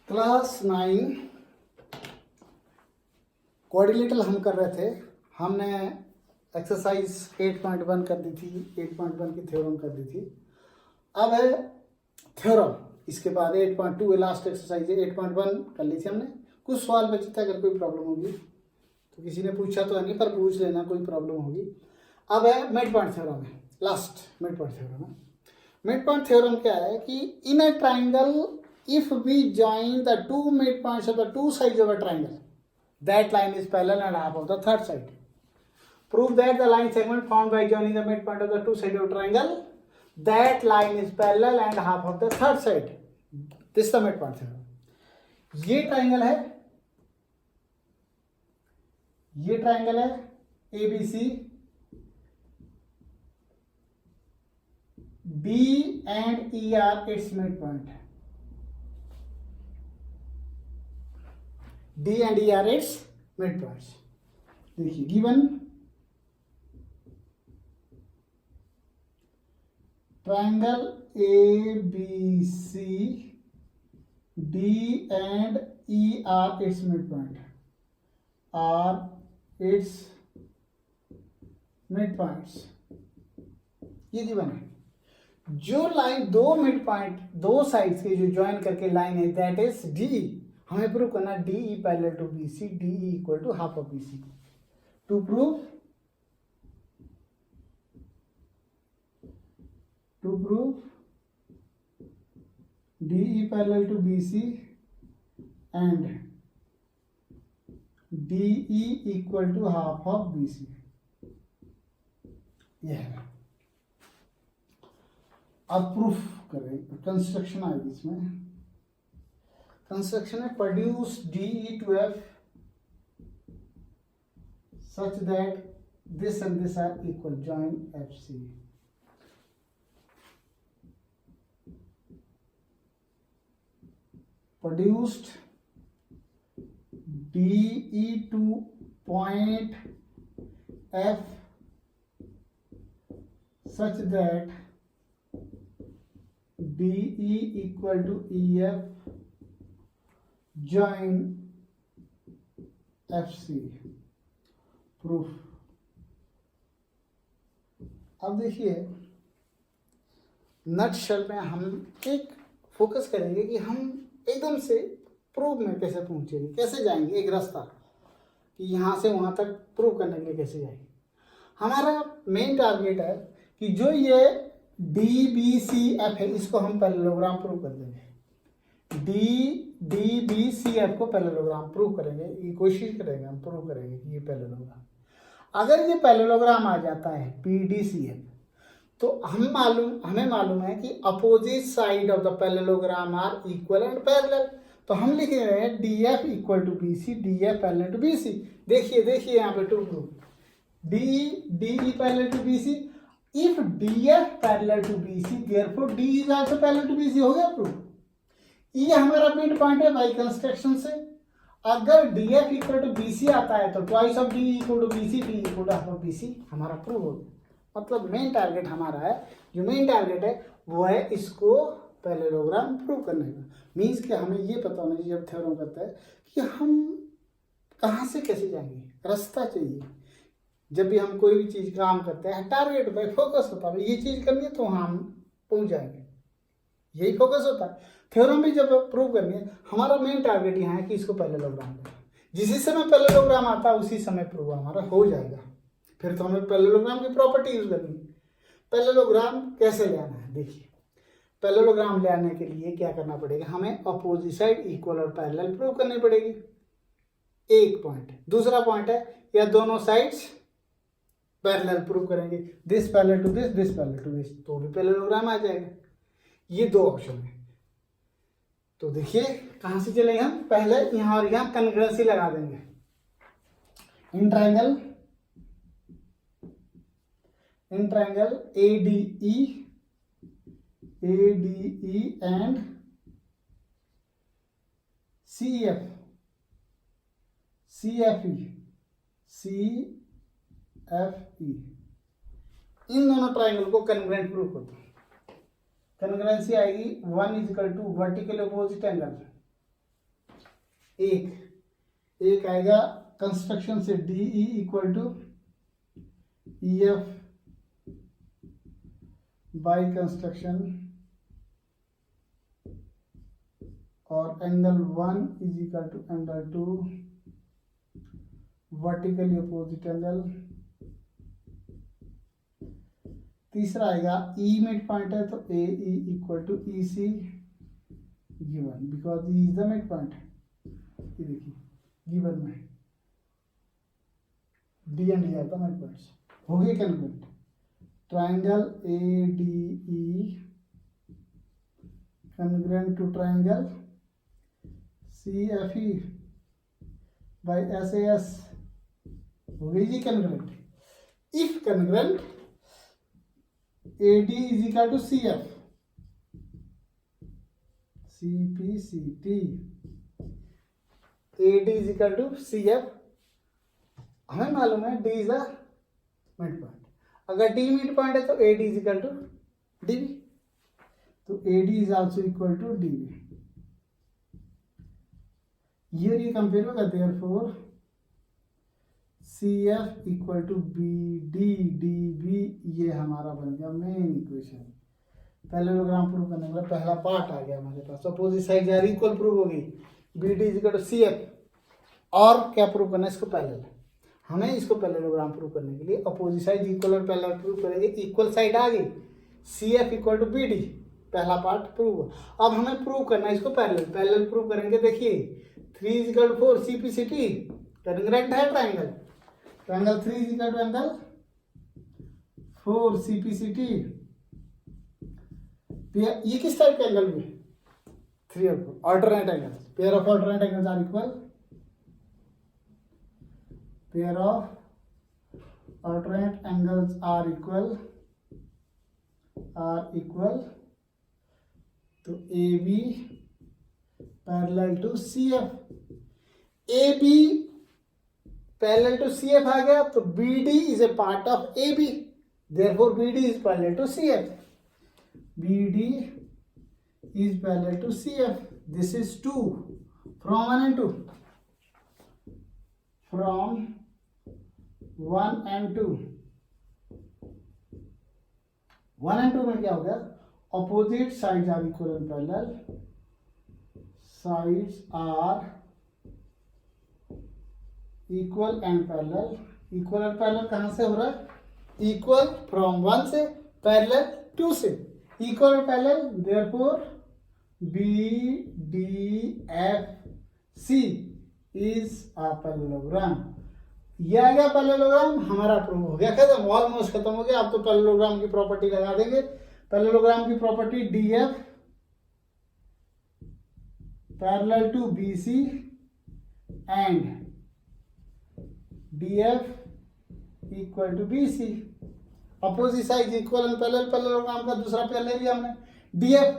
Class 9 coordinator हम कर रहे थे। हमने एक्सरसाइज 8.1 कर दी थी, 8.1 की थ्योरम कर दी थी। अब है थ्योरम, इसके बाद 8.2 लास्ट एक्सरसाइज है। 8.1 कर ली थी हमने। कुछ सवाल बचे थे, अगर कोई प्रॉब्लम होगी तो किसी ने पूछा तो है नहीं, पर पूछ लेना कोई प्रॉब्लम होगी। अब है मिड पॉइंट थ्योरम है, लास्ट मिड पॉइंट थ्योरम है। मिड पॉइंट थ्योरम क्या है कि in a triangle if we join the two midpoints of the two sides of a triangle, that line is parallel and half of the third side. Prove that the line segment formed by joining the midpoint of the two sides of a triangle, that line is parallel and half of the third side. This is the midpoint theorem. ये triangle है, ये triangle है ABC, B and E are its midpoint. D and E are its midpoints. देखिए given triangle ABC, D and E are its midpoint. Are its midpoints. ये given है। जो line दो mid point दो sides के जो join करके line है, दैट इज DE। हमें प्रूव करना DE parallel to BC, DE equal to half of BC। To prove DE parallel to BC and DE equal to half of BC। यह है। अब प्रूफ करें, कंस्ट्रक्शन आएगी इसमें। कंस्ट्रक्शन है produce DE to F such that this and this are equal, join FC। Produced DE to point F such that DE equal to EF, join FC। Proof. अब देखिए nutshell में हम एक focus करेंगे कि हम एकदम से प्रूफ में कैसे पहुंचेंगे, कैसे जाएंगे, एक रास्ता कि यहाँ से वहाँ तक प्रूव करने के लिए कैसे जाएंगे। हमारा मेन टारगेट है कि जो ये DBCF है, इसको हम पैरेललोग्राम प्रूव कर देंगे। DBCF को पैरेललोग्राम प्रूव करेंगे, ये कोशिश करेंगे, हम प्रूव करेंगे कि ये पैरेललोग्राम। अगर ये पैरेललोग्राम आ जाता है PDCF, तो हमें मालूम है कि opposite side of the parallelogram are equal and parallel. तो हम लिख रहे हैं DF equal to BC, DF parallel to BC। देखिए यहाँ पे to prove DE parallel to BC। If DF parallel to BC, therefore DE is also parallel to BC। हो गया प्रूफ। ये हमारा मिड पॉइंट है बाई कंस्ट्रक्शन से। अगर DF इक्वल टू BC आता है तो twice of DE equal to BC, DE equal to half of BC, हमारा प्रूव हो गया। मतलब मेन टारगेट हमारा है, जो मेन टारगेट है वो है इसको पैरेललोग्राम प्रूव करने का। मीन्स कि हमें ये पता होना चाहिए जब थ्योरम करता है कि हम कहाँ से कैसे जाएंगे, रास्ता चाहिए। जब भी हम कोई भी चीज़ काम करते हैं, टारगेट होता है, फोकस होता है, ये चीज़ करनी है तो हम पहुँच जाएंगे, यही फोकस होता है। थ्योरम भी जब प्रूव करनी है, हमारा मेन टारगेट यहाँ है कि इसको पैरेललोग्राम करना। जिस समय पैरेललोग्राम आता है उसी समय प्रूव हमारा हो जाएगा। फिर तो हमें पैरेललोग्राम की प्रॉपर्टी यूज करनी है। पैरेललोग्राम कैसे लेना है, देखिए पैरेललोग्राम लेने के लिए क्या करना पड़ेगा, हमें अपोजिट साइड इक्वल और पैरेलल प्रूव करनी पड़ेगी। एक पॉइंट। दूसरा पॉइंट है या दोनों साइड्स पैरेलल प्रूव करेंगे, this parallel to this, this parallel to this, तो भी पैरेललोग्राम आ जाएगा। ये दो ऑप्शन है। तो देखिए कहाँ से चलेंगे हम, पहले यहाँ और यहाँ कन्ग्रुएंसी लगा देंगे। In triangle ADE and CFE, इन दोनों ट्राइंगल को कन्ग्रुएंट प्रूव करते हैं। कन्ग्रुएंसी आएगी 1 is equal to vertical opposite angle एक आएगा कंस्ट्रक्शन से DE equal to EF by construction, और angle 1 is equal to angle 2 vertically opposite angle. तीसरा आएगा E मिड पॉइंट है तो AE equal to EC given, because E is the mid point. ये देखिए गिवन में D and E are the mid points. हो गए convert. Triangle ADE congruent to triangle CFE by SAS, हो गई जी congruent। If congruent AD is equal to CF CPCT, AD is equal to CF, हमें मालूम है D is a mid point. अगर D mid point है तो AD is equal to DB, तो AD is also equal to DB। ये compare होगा, therefore CF equal to BD DB, ये हमारा बन गया मेन इक्वेशन। पैरेललोग्राम प्रूव करने वाला पहला पार्ट आ गया हमारे पास। अपोजिट साइड यार इक्वल प्रूव हो गई, BD is equal to CF। और क्या प्रूव करना है इसको, पैरेलल। हमें इसको पैरेललोग्राम प्रूव करने के लिए अपोजिट साइड इक्वल और पैरेलल प्रूव करेंगे। इक्वल साइड आ गई, CF इक्वल टू BD, पहला पार्ट प्रूव हुआ। अब हमें प्रूव करना है इसको पैरेलल प्रूव करेंगे। देखिए 3 is equal to 4 CPCT congruent है triangle. Triangle 3 is equal to angle 4 CPCT। ये किस टाइप के एंगल में, 3 और 4 alternate angle. Pair of alternate angles are equal, pair of alternate angles are equal तो AB parallel to CF, AB parallel to CF आ गया तो BD is a part of AB, therefore BD is parallel to CF। BD is parallel to CF. This is 2 from 1 and 2. From 1 and 2. 1 and 2 में क्या हो गया, opposite sides are equal and parallel. Sides are equal and parallel. Equal and parallel कहाँ से हो रहा है, equal from 1 से, parallel 2 से। Equal and parallel, therefore BDFC is a parallelogram। ये आ गया पैरेललोग्राम, हमारा प्रूव हो गया, खत्म, ऑलमोस्ट खत्म हो गया। अब तो पैरेललोग्राम की प्रॉपर्टी लगा देंगे। पैरेललोग्राम की property DF parallel to BC and DF equal to BC। Opposite side equal and parallel, parallelogram का दूसरा पेयर ले लिया हमने DF,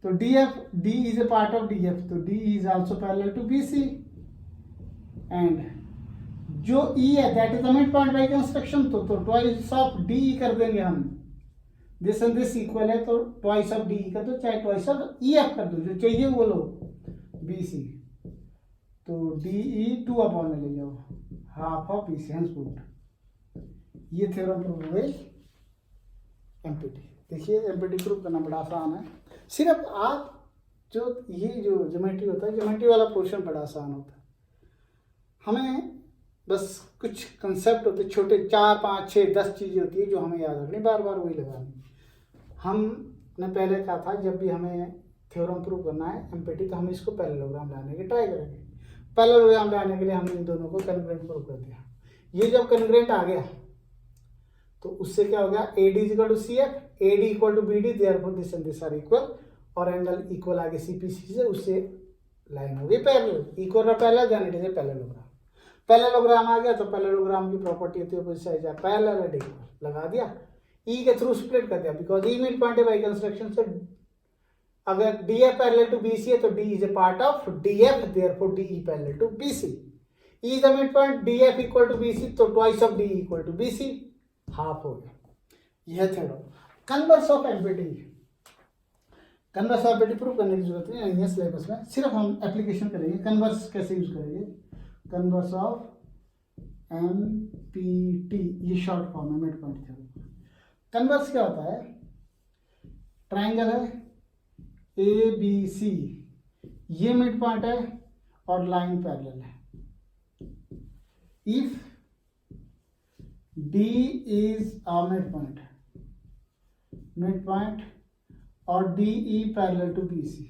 तो DF D is a part of DF, तो D is also parallel to BC and जो E है that is the mid point by construction, तो ट्वाइस ऑफ D कर देंगे हम। दिस एंड दिस इक्वल है तो ट्वाइस ऑफ D कर दो, चाहे ट्वाइस ऑफ EF कर दो, जो चाहिए वो लो BC, तो DE 2 अपॉन में ले जाओ, हाफ ऑफ BC हैंसपुट। ये थ्योरम प्रूव हो गई एमपीटी। देखिए एमपीटी प्रूव करना बड़ा आसान है, सिर्फ आप जो ज्योमेट्री होता है, ज्योमेट्री वाला पोर्शन बड़ा आसान होता है। हमें बस कुछ कंसेप्ट होते छोटे, 4 5 6 10 चीज़ें होती है जो हमें याद रखनी, बार बार वही लगानी। हमने पहले कहा था जब भी हमें थ्योरम प्रूव करना है एमपीटी, तो हम इसको पैरेललोग्राम लाने की ट्राई करेंगे। पैरेललोग्राम लाने के लिए हमने इन दोनों को कन्ग्रुएंट प्रूव कर दिया। ये जब कन्ग्रुएंट आ गया तो उससे क्या हो गया, AD is equal to CF, AD equal to BD, therefore this and this are equal, और एंगल इक्वल आगे CPC से, उससे लाइन हो गई पैरेलल। इक्वल और parallel then it is a parallelogram. Parallelogram आ गया तो पैरेललोग्राम की प्रॉपर्टी होती है अपोजिट साइड है पैरेलल एंड इक्वल, लगा दिया। E के थ्रू स्प्लिट कर दिया, बिकॉज E मिड पॉइंट है बाय कंस्ट्रक्शन से। अगर DF पैरेलल टू BC है तो D is a part of DF, therefore DE parallel to BC। E is the mid point, DF equal to BC, तो twice of DE equal to BC, half हो गया। यह theorem converse of MPT. Converse ऑर्बिट prove करने की जरूरत नहीं है सिलेबस में, सिर्फ हम एप्लीकेशन करेंगे। कन्वर्स कैसे यूज करेंगे, कन्वर्स ऑफ MPT, ये शॉर्ट फॉर्म है मिड पॉइंट थ्योरम। कन्वर्स क्या होता है, ट्राइंगल है ABC, ये मिड पॉइंट है और लाइन पैरेलल है। If D is a midpoint और DE पैरेलल टू BC,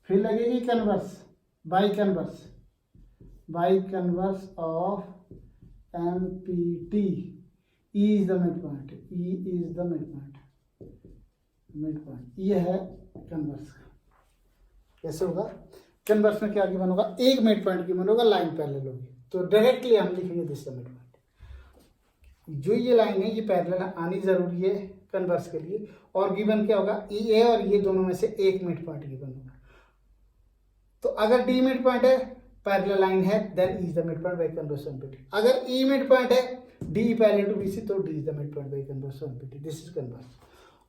फिर लगेगी converse, by converse of MPT, E is the midpoint, ये है कन्वर्स। कैसे होगा, कन्वर्स में क्या गिवन होगा, एक मिड पॉइंट गिवन होगा, लाइन पैरेलल होगी, तो डायरेक्टली हम लिखेंगे दिस मिड पॉइंट। जो ये लाइन है ये पैरेलल आनी जरूरी है कन्वर्स के लिए, और गिवन क्या होगा, ए और ये दोनों में से एक मिड पॉइंट गिवन होगा। तो अगर डी मिड पॉइंट है, पैरेलल लाइन है, then E is the mid point by converse MPT. अगर ई मिड पॉइंट है, डी पैरेलल टू बीसी, तो D is the mid point by converse MPT. This is converse,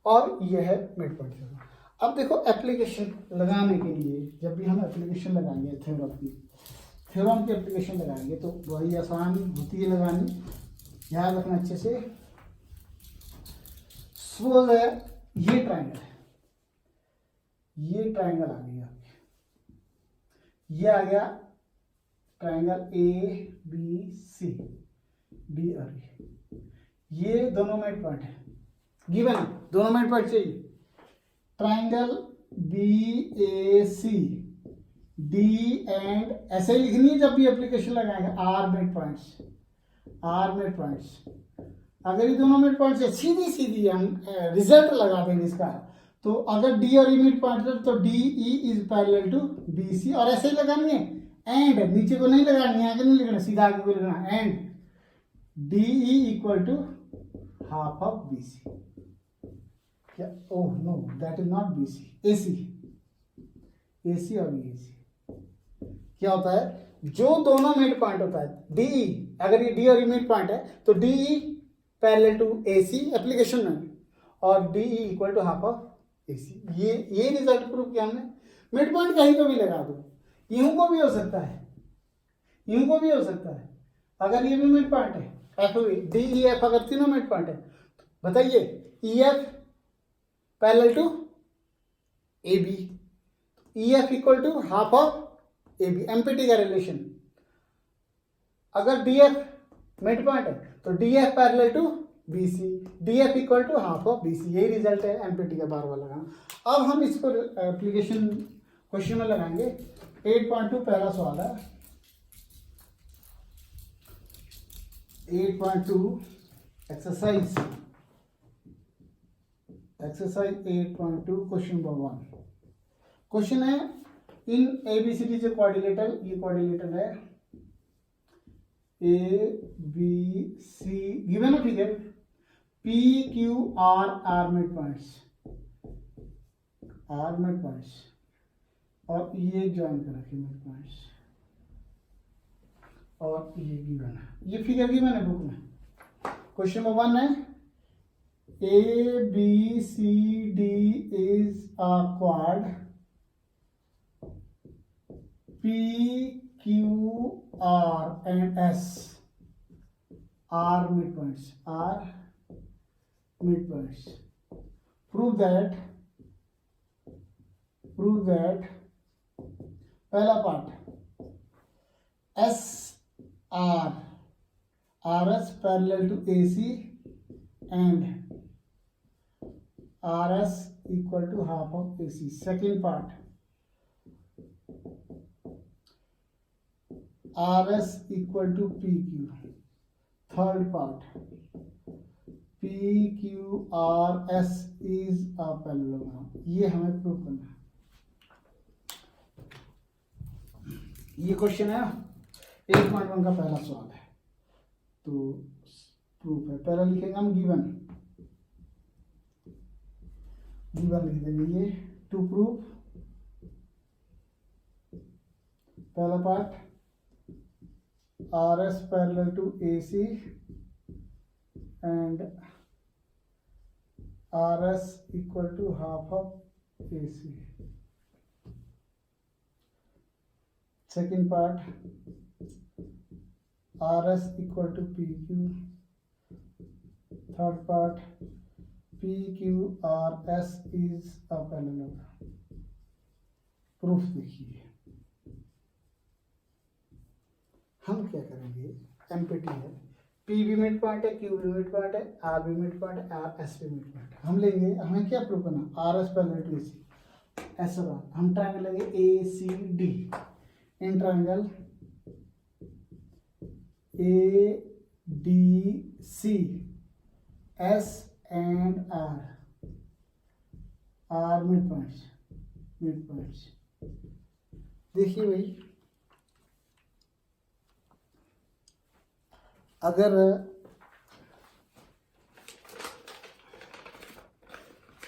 और ये है mid point theorem. अब देखो application लगाने के लिए, जब भी हम एप्लीकेशन लगाएंगे थ्योरम की एप्लीकेशन लगाएंगे तो वही आसान होती है लगानी, याद रखना अच्छे से। सपोज है ये ट्राइंगल है, ये ट्राइंगल आ गया, ये आ गया ट्राइंगल ABC, डी और ये दोनों मिड पॉइंट है गिवन, दोनों मिड पॉइंट चाहिए। ट्राइंगल BAC, D एंड ऐसे ही लिखनी है जब भी एप्लीकेशन लगाएंगे, आर मिड पॉइंट्स। अगर ये दोनों मिड पॉइंट्स है, सीधी हम रिजल्ट लगा देंगे इसका। तो अगर डी और ई मिड पॉइंट है तो DE is parallel to BC, और ऐसे ही लगानी है, एंड नीचे को नहीं लगानी है, आगे नहीं लिखना, सीधा आगे को लिखना, and DE equal to half of BC। क्या, oh no that is not BC, AC और BC। क्या होता है, जो दोनों मिड पॉइंट होता है DE, अगर ये D और E मिड पॉइंट है तो DE parallel to AC application में, और DE equal to half of AC। ये रिजल्ट प्रूव किया हमने। मिड पॉइंट कहीं को भी लगा दो, यूं को भी हो सकता है, अगर ये भी मिड पॉइंट है, DEF अगर तीनों मिड पॉइंट है, तो बताइए EF parallel to AB, EF equal to half of AB, MPT का रिलेशन। अगर DF मिड पॉइंट है तो DF parallel to BC, DF equal to half of BC। यही रिजल्ट है एमपीटी का, बार बार लगाना। अब हम इसको एप्लीकेशन क्वेश्चन में लगाएंगे। 8.2 पहला सवाल है, 8.2 एक्सरसाइज 8.2 क्वेश्चन नंबर 1। क्वेश्चन है, इन ABCD जो क्वाड्रिलेटरल, ये क्वाड्रिलेटरल है ABC, गिवन है figure PQR, are mid points, और ये ज्वाइन कर रखे मिड पॉइंट्स, और ये गिवन है, ये फिगर गिवन है बुक में। क्वेश्चन नंबर 1 है, ABCD is a quad, PQR and S are midpoints. Prove that पहला part, RS parallel to AC and RS equal to half of AC. Second part, RS equal to PQ. Third part, PQRS is a parallelogram. ये हमें prove करना है। ये question है 8.1 का पहला सवाल है, तो प्रूफ है। पहला लिखेंगे हम गिवन लिख देंगे ये, टू प्रूफ। पहला part, RS parallel to AC and RS equal to half of AC. Second part, RS equal to PQ. Third part, PQRS is a parallelogram. Proof देखिए, हम क्या करेंगे, एमपीटी है, पी भी मिड पॉइंट है, Q भी mid point है, R भी मिड पॉइंट है, एस भी मिड पॉइंट है। हम लेंगे, हमें क्या प्रूफ करना, R S parallel to AC, ऐसा हम ट्रायंगल लेंगे A C D, in triangle A D C S and R mid points. देखिए भाई, अगर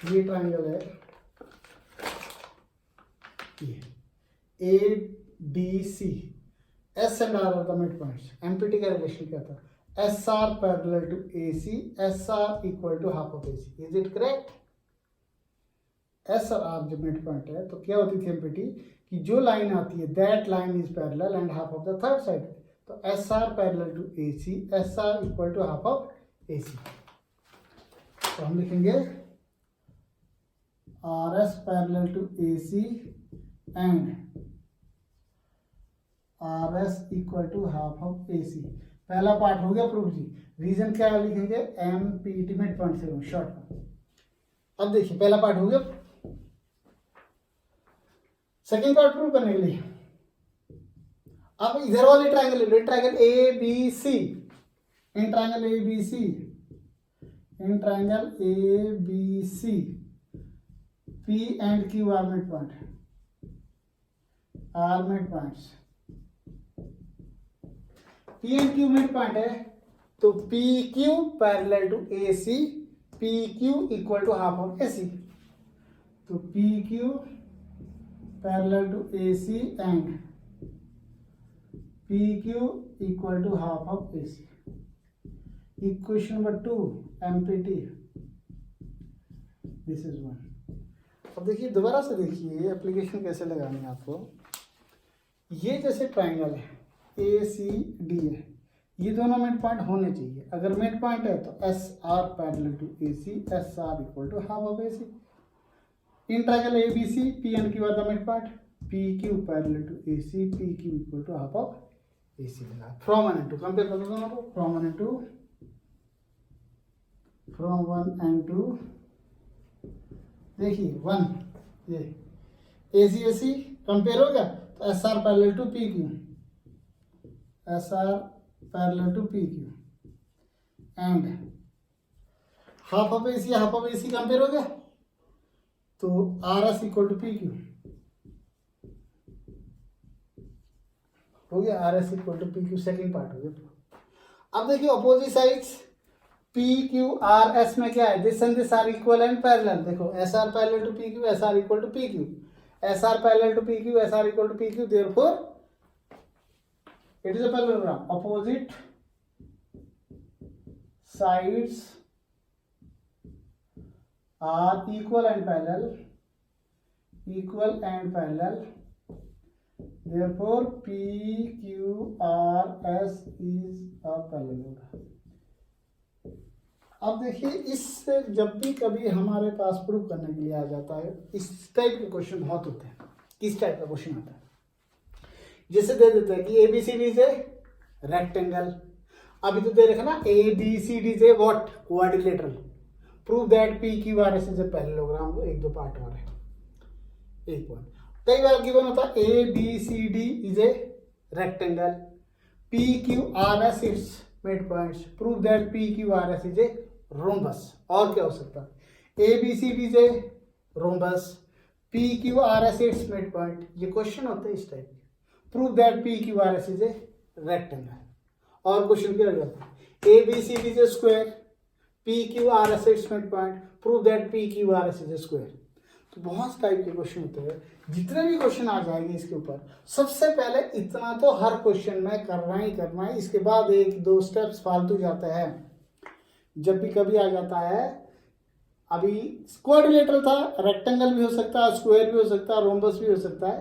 ये ट्रायंगल है, ये A D C, S and are the mid points, MPT का रिलेशन क्या था, S R parallel to A C, S R equal to half of A C, is it correct. S और आर जब mid point है तो क्या होती थी एमपीटी, कि जो लाइन आती है that line is parallel and half of the third side, तो S R parallel to A C, S R equal to half of A C. तो हम लिखेंगे R S parallel to A C and R S equal to half of A C. पहला part हो गया proof जी। Reason क्या लिखेंगे, M P T mid point से शॉर्ट में। अब देखिए पहला पार्ट हो गया, सेकेंड पार्ट प्रूव करने के लिए अब इधर वाले triangle, triangle A B C, in triangle A B C, in triangle A B C, P and Q are mid point, are mid points, P and Q mid point है, तो P Q parallel to A C, P Q equal to half of A C, तो P Q parallel to A C and P Q equal to half of A C. Equation number 2 MPT, this is one. अब देखिए दोबारा से देखिए application कैसे लगानी है आपको। ये जैसे ट्रायंगल है ए सी डी है, ये दोनों मिड पॉइंट होने चाहिए। अगर मिड पॉइंट है तो S R parallel to A C, S R equal to half of A C. In triangle A B C, P and Q are the mid point, P Q parallel to A C, P Q equal to half of A C लगा। From 1 and 2 compare कर दो दोनों को, from 1 and 2, from 1 and 2। देखिए 1 ये ए C compare हो गया, तो S R parallel to P Q, S R parallel to P Q and half of A C compare हो गया, तो R S equal to P Q हो गया, R S equal to P Q second part हो गया। अब देखिए opposite sides P Q R S में क्या है, this and this are equal and parallel. देखो S R parallel to P Q, S R equal to P Q, S R parallel to P Q, S R equal to P Q, therefore it is a parallelogram. Opposite sides are equal and parallel, therefore PQRS is a parallelogram। अब देखिए इससे जब भी कभी हमारे पास prove करने के लिए आ जाता है, इस टाइप के क्वेश्चन बहुत होते हैं। किस टाइप का क्वेश्चन आता है, जैसे दे देते हैं कि ABCD इज ए रेक्टेंगल। अभी तो दे रखा ना ABCD is a what, quadrilateral. Prove that PQRS is a parallelogram. 1-2 part और है, एक पॉइंट। कई बार गिवन होता है ABCD is a rectangle, PQRS it's mid points. Prove that PQRS is a rhombus. और क्या हो सकता है, ABCD is a rhombus, PQRS it's mid point. ये क्वेश्चन होते हैं इस टाइप के। Prove that PQRS is a rectangle. और क्वेश्चन क्या जाता है, ABCD is a square, PQRS it's mid point. Prove that PQRS is a square. तो बहुत टाइप के क्वेश्चन होते हैं। जितने भी क्वेश्चन आ जाएंगे इसके ऊपर, सबसे पहले इतना तो हर क्वेश्चन में करना ही करना है। इसके बाद 1-2 स्टेप्स फालतू जाते हैं। जब भी कभी आ जाता है अभी क्वाड्रिलेटरल था, रेक्टेंगल भी हो सकता है, स्क्वायर भी हो सकता है, रोम्बस भी हो सकता है।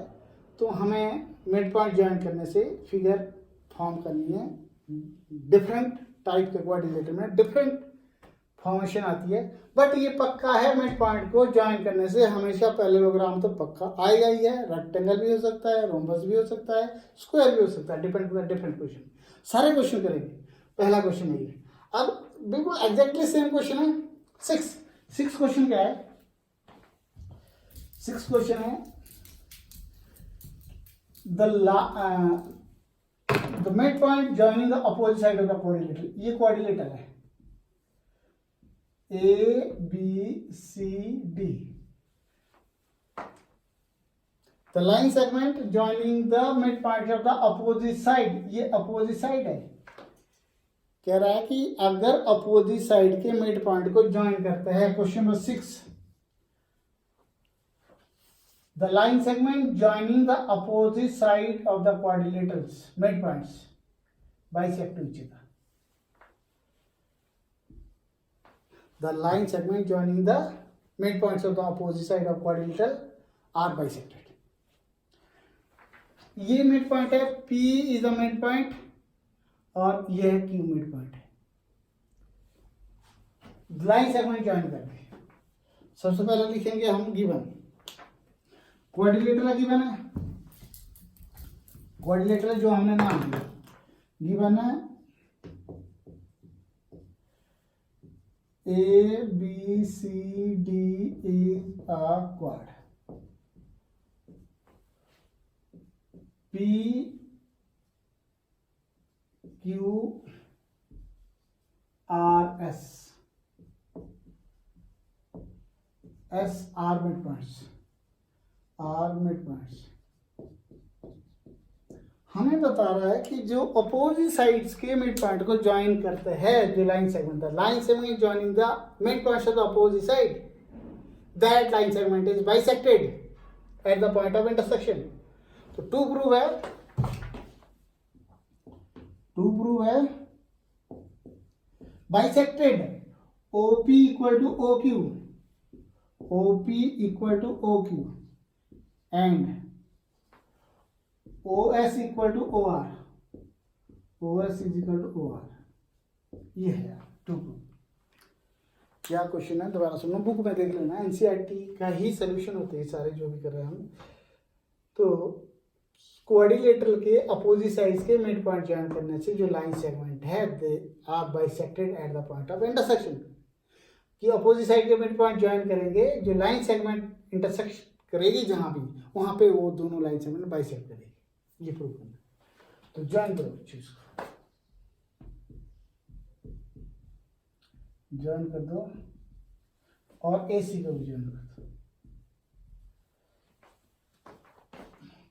तो हमें मिड पॉइंट ज्वाइन करने से फिगर फॉर्म करनी है। डिफरेंट टाइप के क्वाड्रिलेटर में डिफरेंट फॉर्मेशन आती है, बट ये पक्का है मिड पॉइंट को ज्वाइन करने से हमेशा पैरेललोग्राम तो पक्का आएगा ही है। रेक्टेंगल भी हो सकता है, रोम्बस भी हो सकता है, स्क्वायर भी हो सकता है, डिपेंड करता है डिफरेंट क्वेश्चन। सारे क्वेश्चन करेंगे। पहला क्वेश्चन है ये। अब बिल्कुल एग्जैक्टली सेम क्वेश्चन है। सिक्स क्वेश्चन क्या है? सिक्स क्वेश्चन है the mid point joining the opposite side of the quadrilateral. ये क्वाड्रिलेटर है ABCD। The line segment joining the midpoint of the opposite side, ये अपोजिट साइड है। कह रहा है कि अगर अपोजिट साइड के मिड पॉइंट को ज्वाइन करते हैं, question number 6, the line segment joining the opposite side of the quadrilaterals midpoints bisect to each other. The line segment joining the midpoints of the opposite side of quadrilateral are bisected. ये mid point है, P is the mid point और ये है Q mid point है। Line segment join करके सबसे पहले लिखेंगे हम गिवन क्वाड्रिलेटरल गिवन है। क्वाड्रिलेटरल जो हमने नाम दिया गिवन है ABCD is a quad. PQRS S are midpoints, हमें बता रहा है कि जो अपोजिट साइड्स के मिड पॉइंट को ज्वाइन करते हैं, जो लाइन सेगमेंट है, line segment joining the mid points of the opposite side, that line segment is bisected at the point of intersection. तो टू प्रूव है bisected OP equal to OQ and OS equal to OR is equal to OR। ये है to prove. क्या question है दोबारा सुनो, book में देख लेना, एनसीईआरटी का ही सोल्यूशन होते हैं सारे जो भी कर रहे हैं हम। तो क्वाड्रिलेटरल के अपोजिट साइड्स के मिड पॉइंट ज्वाइन करने से जो लाइन सेगमेंट है they are bisected at the point of intersection. कि अपोजिट साइड के मिड पॉइंट ज्वाइन करेंगे, जो लाइन सेगमेंट इंटरसेक्ट करेगी जहां भी, वहां पे वो दोनों लाइन सेगमेंट बाइसेक्ट करेगी। ये प्रूव करना। तो ज्वाइन करो चीज को, ज्वाइन कर दो और AC को भी ज्वाइन कर दो।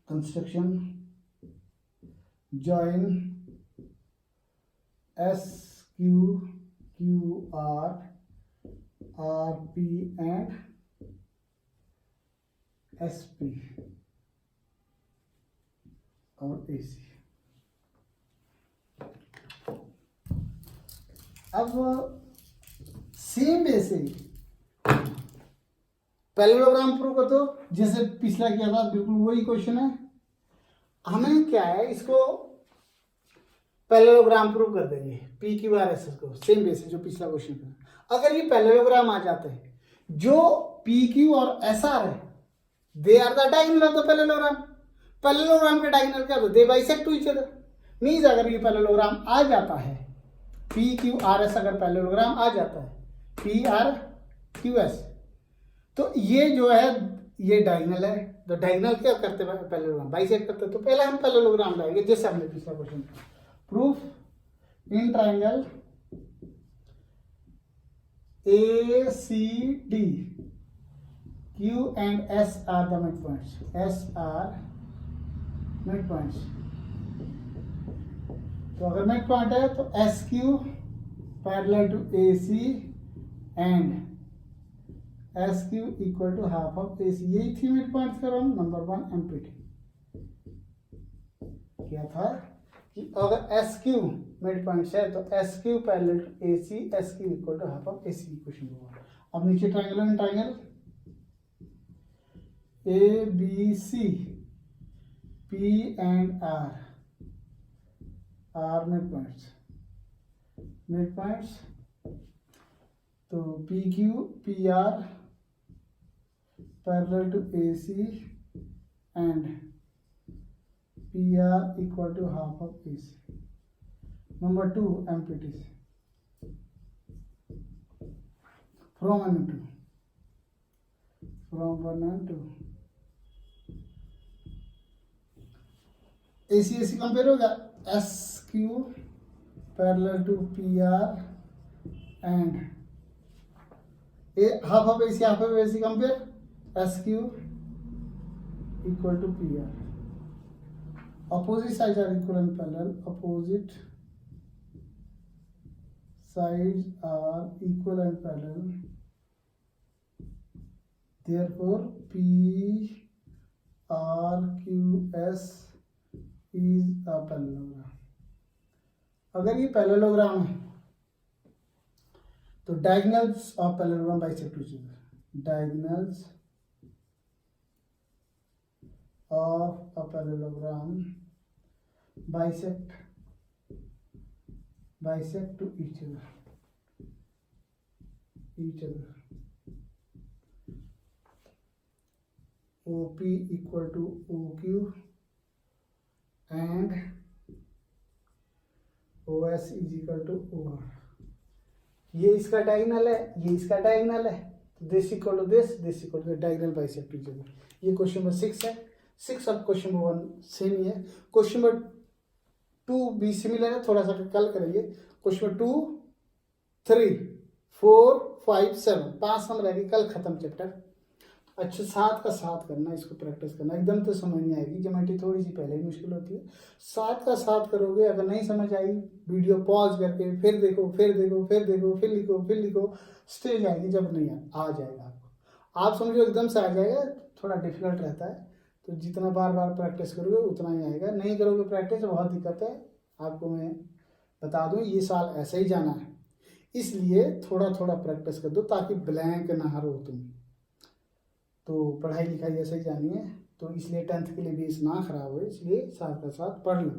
Construction join SQQR RP and SP और AC। अब सेम ऐसे पैरेललोग्राम प्रूव कर दो जैसे पिछला किया था, बिल्कुल वही क्वेश्चन है। हमें क्या है, इसको पैरेललोग्राम प्रूव कर देंगे PQRS को, सेम बेसिस जो पिछला क्वेश्चन था। अगर ये पैरेललोग्राम आ जाते हैं, जो PQ और SR है they are the diagonal of the parallelogram. Parallelogram के डायगोनल क्या होते, they bisect to each other. Means अगर ये पैरेललोग्राम आ जाता है, PQRS अगर पैरेललोग्राम आ जाता है PRQS, तो ये जो है ये डायगोनल है। तो डायगोनल क्या करते हैं, पैरेललोग्राम बाइसेक्ट करते हैं। तो पहले हम पैरेललोग्राम लाएंगे जैसे हमने पिछला question proof in triangle ACD Q and S are the midpoints. S are midpoints. तो अगर midpoint है तो SQ parallel to AC and SQ equal to half of AC। यही थी midpoints का रोल नंबर 1 MPT। क्या था कि अगर SQ midpoints है तो SQ parallel to AC, SQ equal to half of AC question हुआ। अब नीचे triangle and triangle A B C P and R mid points तो P Q P R parallel to A C and P R equal to half of A C. Number 2 MPTs from 1 and 2 from 1 and 2 AC compare होगा S Q parallel to P R and half of AC half of AC compare S Q equal to P R. Opposite sides are equal and parallel. Opposite sides are equal and parallel. Therefore, P R Q S is a parallelogram. अगर ये parallelogram है तो diagonals of parallelogram bisect each other. Diagonals of a parallelogram bisect to each other. OP equal to OQ and OS is equal to OR. ये इसका diagonal है, ये इसका diagonal है, तो this equal to this equal to diagonal bisect each other. ये question number 6 है. 6 और क्वेश्चन नंबर 1 सेम ही है. क्वेश्चन नंबर 2 भी सिमिलर है, थोड़ा सा कल करेंगे. क्वेश्चन नंबर 2 3 4 5 7 5 नंबर रहेगी. कल खत्म चैप्टर. अच्छा 7 का 7 करना, इसको प्रैक्टिस करना. एकदम तो समझ नहीं आएगी, ज्योमेट्री थोड़ी सी पहले ही मुश्किल होती है. 7 का 7 करोगे. अगर नहीं समझ आई वीडियो पॉज करके फिर देखो, फिर लिखो. स्टेज आएगी जब नहीं आ जाएगा आपको. आप समझो एकदम से आ जाएगा, थोड़ा डिफिकल्ट रहता है. तो जितना बार बार प्रैक्टिस करोगे उतना ही आएगा. नहीं करोगे प्रैक्टिस बहुत दिक्कत है. आपको मैं बता दूं ये साल ऐसे ही जाना है, इसलिए थोड़ा थोड़ा प्रैक्टिस कर दो ताकि ब्लैंक ना रहो तुम. तो पढ़ाई लिखाई ऐसे ही जानी है, तो इसलिए 10th के लिए बेस ना खराब हो, इसलिए साथ का साथ पढ़ लो.